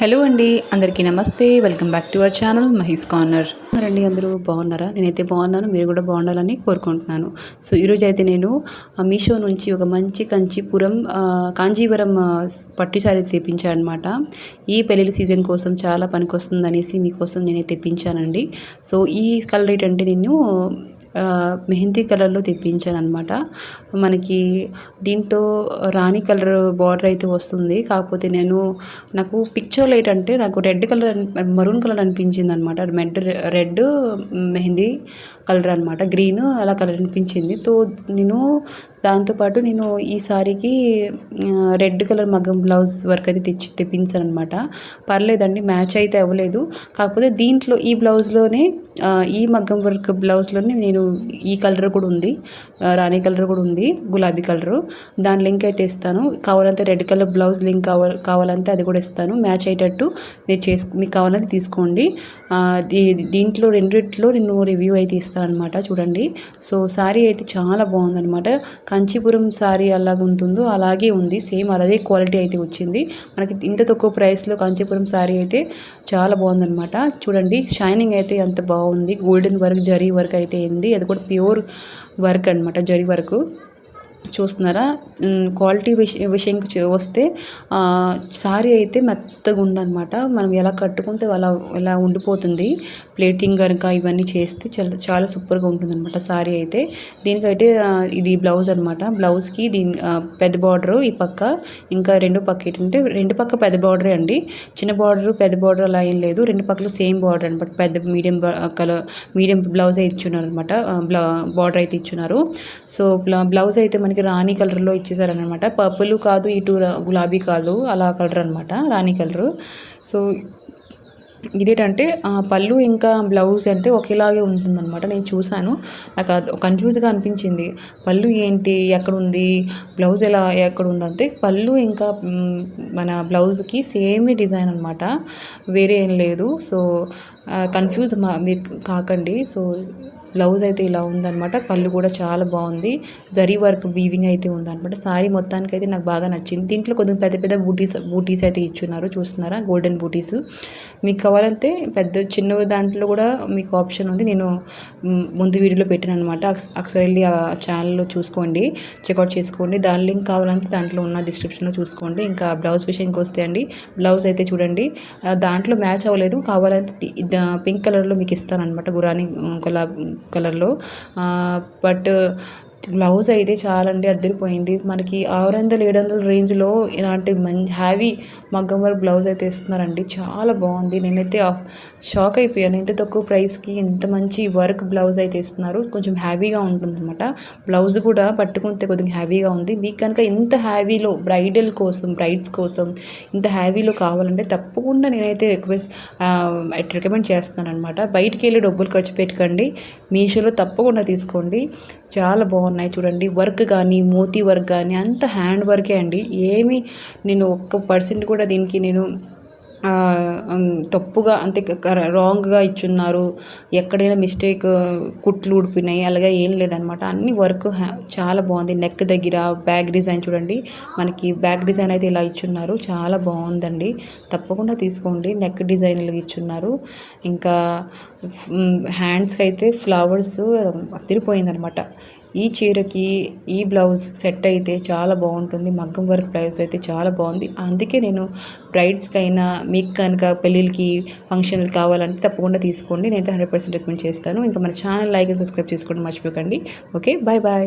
Hello అండి, అందరికీ నమస్తే. Welcome back to our channel Mahi's corner. రండి, అందరూ బాగున్నారా? నేనైతే బాగున్నాను, మీరు కూడా బాగుండాలని కోరుకుంటున్నాను. సో ఈరోజు అయితే నేను మీషో నుంచి ఒక మంచి కాంజీవరం పట్టు శారీ తెప్పించాను అనమాట. ఈ పెళ్ళిళ్ళ సీజన్ కోసం చాలా పనికొస్తుంది అనేసి మీకోసం నేనే తెప్పించానండి. సో ఈ కలర్ ఏంటంటే నేను మెహందీ కలర్లో తెప్పించాను అనమాట. మనకి దీంతో రాణి కలర్ బార్డర్ అయితే వస్తుంది. కాకపోతే నాకు పిక్చర్లో ఏంటంటే నాకు రెడ్ కలర్ మరూన్ కలర్ అనిపించింది అనమాట. రెడ్ మెహందీ కలర్ అనమాట, గ్రీన్ అలా కలర్ అనిపించింది. దాంతోపాటు నేను ఈ సారీకి రెడ్ కలర్ మగ్గం బ్లౌజ్ వర్క్ అయితే తెప్పించాను అనమాట. పర్లేదండి, మ్యాచ్ అయితే అవ్వలేదు. కాకపోతే దీంట్లో ఈ బ్లౌజ్లోనే ఈ మగ్గం వర్క్ బ్లౌజ్లోనే నేను ఈ కలర్ కూడా ఉంది, రాణి కలర్ కూడా ఉంది, గులాబీ కలరు. దాని లింక్ అయితే ఇస్తాను. కావాలంటే రెడ్ కలర్ బ్లౌజ్ లింక్ కావాలంటే అది కూడా ఇస్తాను. మ్యాచ్ అయ్యేటట్టు మీరు మీకు కావాలంటే తీసుకోండి. దీంట్లో రెండిట్లో నేను రివ్యూ అయితే ఇస్తాను అనమాట. చూడండి. సో శారీ అయితే చాలా బాగుందనమాట. కంచీపురం శారీ అలాగ ఉంటుందో అలాగే ఉంది, సేమ్ అదే క్వాలిటీ అయితే వచ్చింది మనకి. ఇంత తక్కువ ప్రైస్లో కంచీపురం శారీ అయితే చాలా బాగుందనమాట. చూడండి, షైనింగ్ అయితే ఎంత బాగుంది. గోల్డెన్ వర్క్, జరీ వర్క్ అయితే ఉంది. అది కూడా ప్యూర్ వర్క్ అనమాట, జరీ వర్క్. చూస్తున్నారా? క్వాలిటీ విషయంకి వస్తే శారీ అయితే మెత్తగా ఉందన్నమాట. మనం ఎలా కట్టుకుంటే ఎలా ఉండిపోతుంది. ప్లేటింగ్ కనుక ఇవన్నీ చేస్తే చాలా చాలా సూపర్గా ఉంటుందన్నమాట శారీ అయితే. దీనికైతే ఇది బ్లౌజ్ అనమాట. బ్లౌజ్కి పెద్ద బార్డరు ఈ పక్క, ఇంకా రెండు పక్క పెద్ద బార్డరే అండి. చిన్న బార్డరు పెద్ద బార్డర్ అలా ఏం లేదు, రెండు పక్కలు సేమ్ బార్డర్ అనమాట. పెద్ద మీడియం బ్లౌజ్ అయితే ఇచ్చున్నారు అనమాట. బార్డర్ అయితే ఇచ్చున్నారు. సో బ్లౌజ్ అయితే మనకి రాణి కలర్లో ఇచ్చేసారనమాట. పర్పుల్ కాదు, ఇటు గులాబీ కాదు, అలా కలర్ అనమాట, రాణి కలరు. సో ఇదేంటంటే పళ్ళు ఇంకా బ్లౌజ్ అంటే ఒకేలాగే ఉంటుందన్నమాట. నేను చూశాను, నాకు అది కన్ఫ్యూజ్గా అనిపించింది. పళ్ళు ఏంటి, ఎక్కడుంది, బ్లౌజ్ ఎక్కడ ఉందంటే పళ్ళు ఇంకా మన బ్లౌజ్కి సేమ్ డిజైన్ అనమాట, వేరే ఏం లేదు. సో కన్ఫ్యూజ్ మీరు కాకండి. సో బ్లౌజ్ అయితే ఇలా ఉందన్నమాట. పళ్ళు కూడా చాలా బాగుంది, జరీ వర్క్ వీవింగ్ అయితే ఉందన్నమాట. శారీ మొత్తానికి అయితే నాకు బాగా నచ్చింది. దీంట్లో కొంచెం పెద్ద పెద్ద బూటీస్ అయితే ఇచ్చున్నారు, చూస్తున్నారా? గోల్డెన్ బూటీస్. మీకు కావాలంటే చిన్న దాంట్లో కూడా మీకు ఆప్షన్ ఉంది. నేను ముందు వీడియోలో పెట్టాను అనమాట. ఒకసారి వెళ్ళి ఆ ఛానల్లో చూసుకోండి, చెక్అవుట్ చేసుకోండి. దాని లింక్ కావాలంటే దాంట్లో ఉన్న డిస్క్రిప్షన్లో చూసుకోండి. ఇంకా బ్లౌజ్ విషయానికి వస్తే అండి, బ్లౌజ్ అయితే చూడండి, దాంట్లో మ్యాచ్ అవ్వలేదు. కావాలంటే పింక్ కలర్లో మీకు ఇస్తాను అనమాట, గురాని కలర్లో. బట్ బ్లౌజ్ అయితే చాలా అండి అద్దరిపోయింది. మనకి 600-700 రేంజ్లో ఇలాంటి హ్యావీ మగ్గం వర్క్ బ్లౌజ్ అయితే ఇస్తున్నారండి. చాలా బాగుంది. నేనైతే షాక్ అయిపోయాను. ఇంత తక్కువ ప్రైస్కి ఇంత మంచి వర్క్ బ్లౌజ్ అయితే ఇస్తున్నారు. కొంచెం హ్యావీగా ఉంటుందన్నమాట. బ్లౌజ్ కూడా పట్టుకుంటే కొద్దిగా హ్యావీగా ఉంది. మీకు కనుక ఇంత హ్యావీలో బ్రైడ్స్ కోసం ఇంత హ్యావీలో కావాలంటే తప్పకుండా నేనైతే రికమెండ్ చేస్తున్నాను అనమాట. బయటికి వెళ్ళి డబ్బులు ఖర్చు పెట్టకండి, మీషోలో తప్పకుండా తీసుకోండి. చాలా బాగున్నాయి చూడండి. వర్క్ కానీ, మోతీ వర్క్ కానీ అంత హ్యాండ్ వర్కే అండి. నేను 1% కూడా దీనికి తప్పుగా అంతే రాంగ్గా ఇచ్చున్నారు, ఎక్కడైనా మిస్టేక్ కుట్లు ఊడిపోయినాయి అలాగే ఏం లేదనమాట. అన్ని వర్క్ చాలా బాగుంది. నెక్ దగ్గర బ్యాక్ డిజైన్ చూడండి, మనకి బ్యాక్ డిజైన్ అయితే ఇలా ఇచ్చున్నారు, చాలా బాగుందండి. తప్పకుండా తీసుకోండి. నెక్ డిజైన్ ఇలా ఇచ్చున్నారు. ఇంకా హ్యాండ్స్కి అయితే ఫ్లవర్స్ అదిరిపోయిందనమాట. ఈ చీరకి ఈ బ్లౌజ్ సెట్ అయితే చాలా బాగుంటుంది. మగ్గం వర్క్ ప్రైస్ అయితే చాలా బాగుంది. అందుకే నేను బ్రైడ్స్కైనా, మీకు కనుక పెళ్ళిళ్ళకి ఫంక్షన్లు కావాలంటే తప్పకుండా తీసుకోండి. నేను 100% రికమెండ్ చేస్తాను. ఇంకా మన ఛానల్ లైక్ అండ్ సబ్స్క్రైబ్ చేసుకోవడం మర్చిపోకండి. Okay, bye bye.